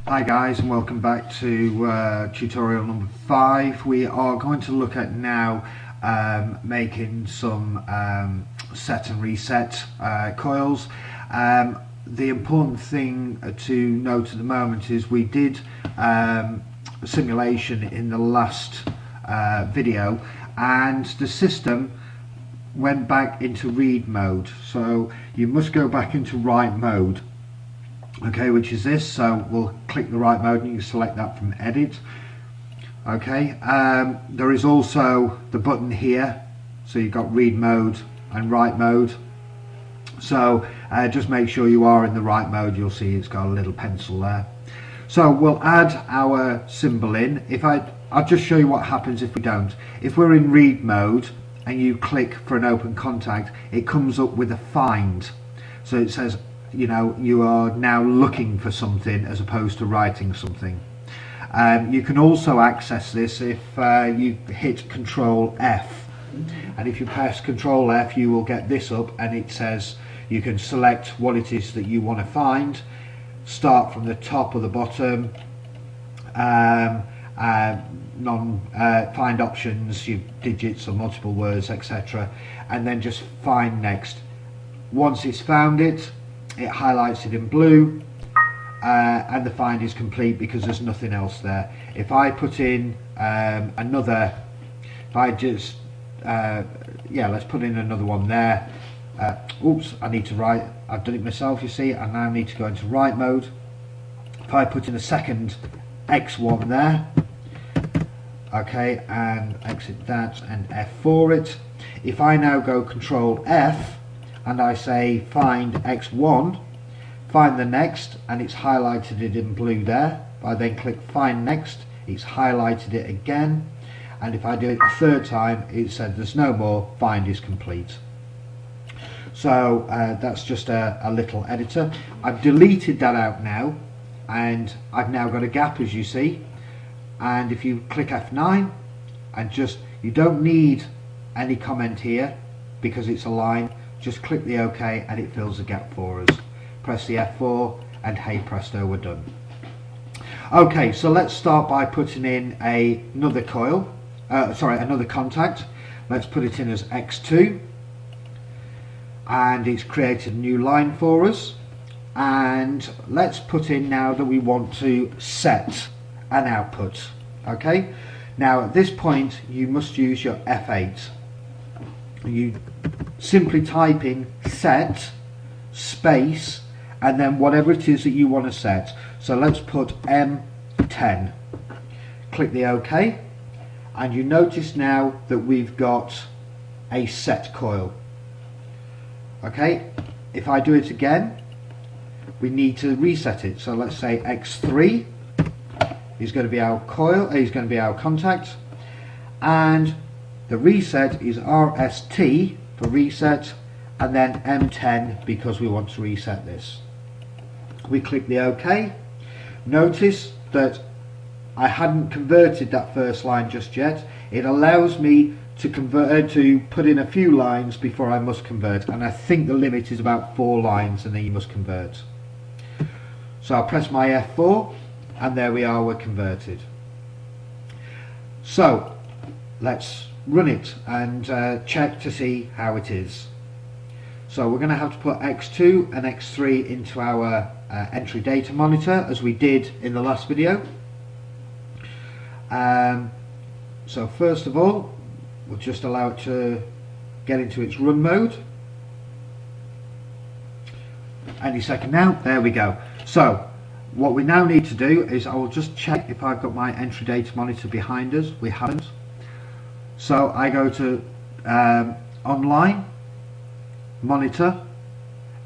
Hi guys, and welcome back to tutorial number 5. We are going to look at now making some set and reset coils. The important thing to note at the moment is we did a simulation in the last video, and the system went back into read mode, so you must go back into write mode. Okay, which is this. So we'll click the write mode and you can select that from edit. Okay, there is also the button here, so you've got read mode and write mode. So just make sure you are in the write mode. You'll see it's got a little pencil there. So we'll add our symbol in. I'll just show you what happens if we don't. If we're in read mode and you click for an open contact, it comes up with a find. So it says, you know, you are now looking for something as opposed to writing something. You can also access this if you hit Control F, and if you press Control F you will get this up, and it says you can select what it is that you want to find, start from the top or the bottom, find options, your digits or multiple words, etc., and then just find next. Once it's found it, it highlights it in blue, and the find is complete because there's nothing else there. If I put in let's put in another one there. Oops, I need to write. I've done it myself, you see. I now need to go into write mode. If I put in a second X1 there, okay, and exit that and F for it. If I now go Control F and I say find X1, find the next, and it's highlighted it in blue there. If I then click find next, it's highlighted it again, and if I do it a third time, it said there's no more, find is complete. So that's just a little editor. I've deleted that out now, and I've now got a gap, as you see. And if you click F9, and you don't need any comment here because it's a line. Just click the OK and it fills the gap for us. Press the F4 and hey presto, we're done. Okay, so let's start by putting in another contact. Let's put it in as X2, and it's created a new line for us. And let's put in now that we want to set an output. Okay, now at this point you must use your F8. You simply type in set space and then whatever it is that you want to set. So let's put M10. Click the OK, and you notice now that we've got a set coil. Okay, if I do it again, we need to reset it. So let's say X3 is going to be our coil, is going to be our contact, and the reset is RST for reset, and then M10 because we want to reset this. We click the OK. Notice that I hadn't converted that first line just yet. It allows me to put in a few lines before I must convert, and I think the limit is about 4 lines and then you must convert. So I'll press my F4 and there we are, we're converted. So let's run it and check to see how it is. So we're going to have to put X2 and X3 into our entry data monitor, as we did in the last video. So first of all, we'll just allow it to get into its run mode. Any second now, there we go. So what we now need to do is I will just check if I've got my entry data monitor behind us. We haven't. So I go to online, monitor,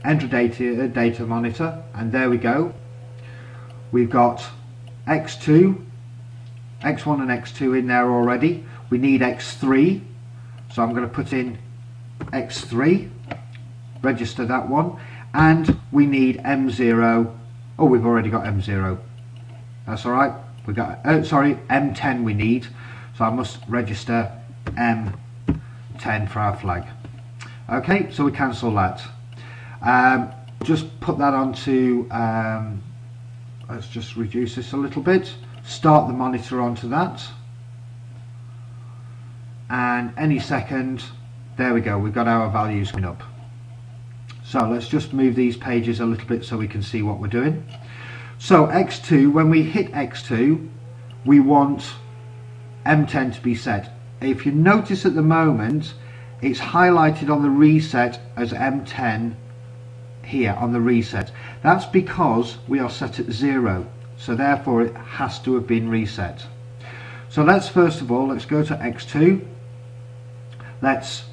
enter data monitor, and there we go. We've got X1 and X2 in there already. We need X3, so I'm going to put in X3, register that one, and we need M0. Oh, we've already got M0. That's all right. We got M10 we need, so I must register M10 for our flag. Okay, so we cancel that. Just put that onto let's just reduce this a little bit, start the monitor onto that, and any second, there we go, we've got our values coming up. So let's just move these pages a little bit so we can see what we're doing. So X2, when we hit X2, we want M10 to be set. If you notice at the moment, it's highlighted on the reset as M10 here on the reset. That's because we are set at 0, so therefore it has to have been reset. So let's first of all, let's go to X2, let's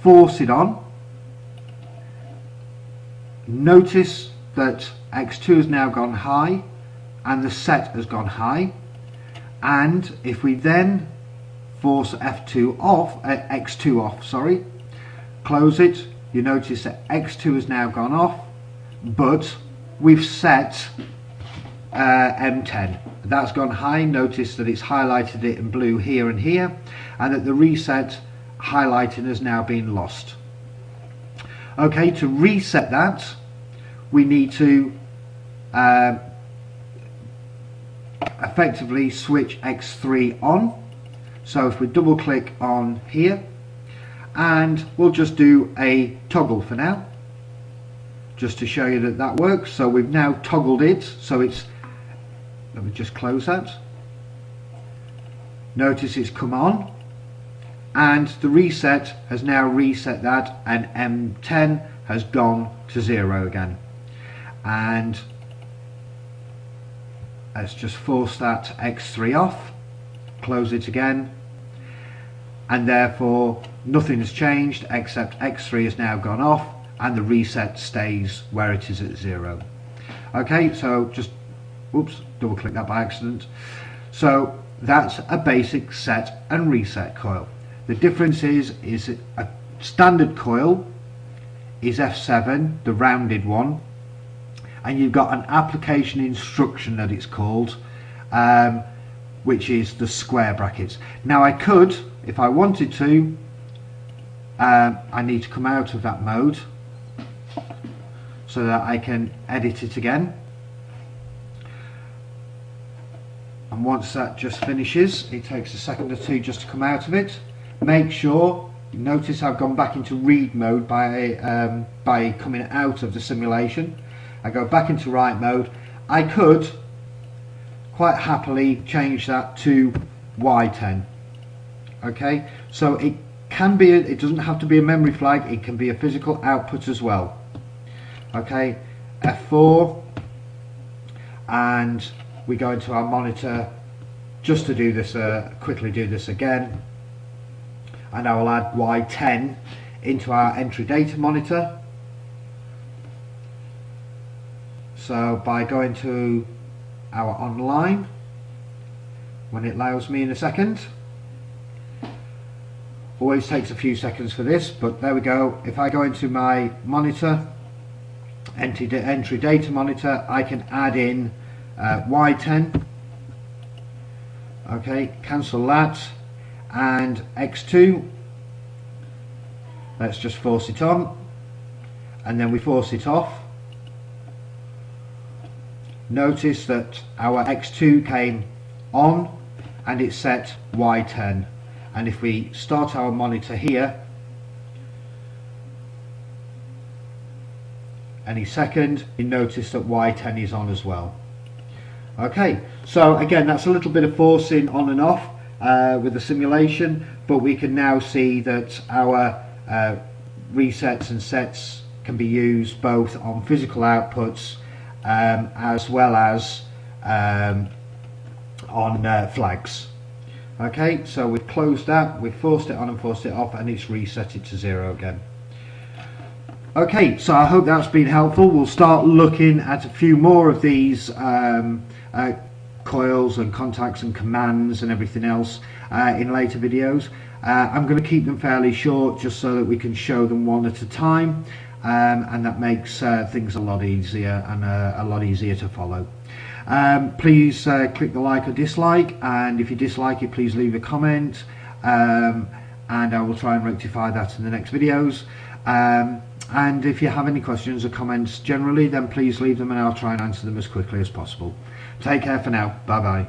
force it on. Notice that X2 has now gone high and the set has gone high, and if we then force F2 off, X2 off, sorry, close it, you notice that X2 has now gone off, but we've set M10. That's gone high. Notice that it's highlighted it in blue here and here, and that the reset highlighting has now been lost. Okay, to reset that, we need to effectively switch X3 on. So if we double click on here, and we'll just do a toggle for now, just to show you that that works. So we've now toggled it, so it's, let me just close that. Notice it's come on, and the reset has now reset that, and M10 has gone to 0 again. And let's just force that X3 off, close it again, and therefore nothing has changed except X3 has now gone off and the reset stays where it is at 0. Okay, so just, whoops, double click that by accident. So that's a basic set and reset coil. The difference is a standard coil is F7, the rounded one, and you've got an application instruction that it's called, which is the square brackets. Now I could, if I wanted to, I need to come out of that mode so that I can edit it again. And once that just finishes, it takes a second or two just to come out of it. Make sure, notice I've gone back into read mode by coming out of the simulation. I go back into write mode. I could quite happily change that to Y10. Okay, so it can be, it doesn't have to be a memory flag, it can be a physical output as well. Okay, F4, and we go into our monitor just to do this, quickly do this again, and I will add Y10 into our entry data monitor. So by going to our online, when it allows me in a second, always takes a few seconds for this, but there we go. If I go into my monitor, entry data monitor, I can add in Y10. Okay, cancel that, and X2, let's just force it on, and then we force it off. Notice that our X2 came on and it's set Y10, and if we start our monitor here any second, you notice that Y10 is on as well. Okay, so again, that's a little bit of forcing on and off with the simulation, but we can now see that our resets and sets can be used both on physical outputs as well as on flags. Okay, so we've closed that, we've forced it on and forced it off, and it's reset it to 0 again. Okay, so I hope that's been helpful. We'll start looking at a few more of these coils and contacts and commands and everything else in later videos. I'm going to keep them fairly short just so that we can show them one at a time, and that makes things a lot easier and a lot easier to follow. Please click the like or dislike, and if you dislike it, please leave a comment, and I will try and rectify that in the next videos. And if you have any questions or comments generally, then please leave them and I'll try and answer them as quickly as possible. Take care for now. Bye bye.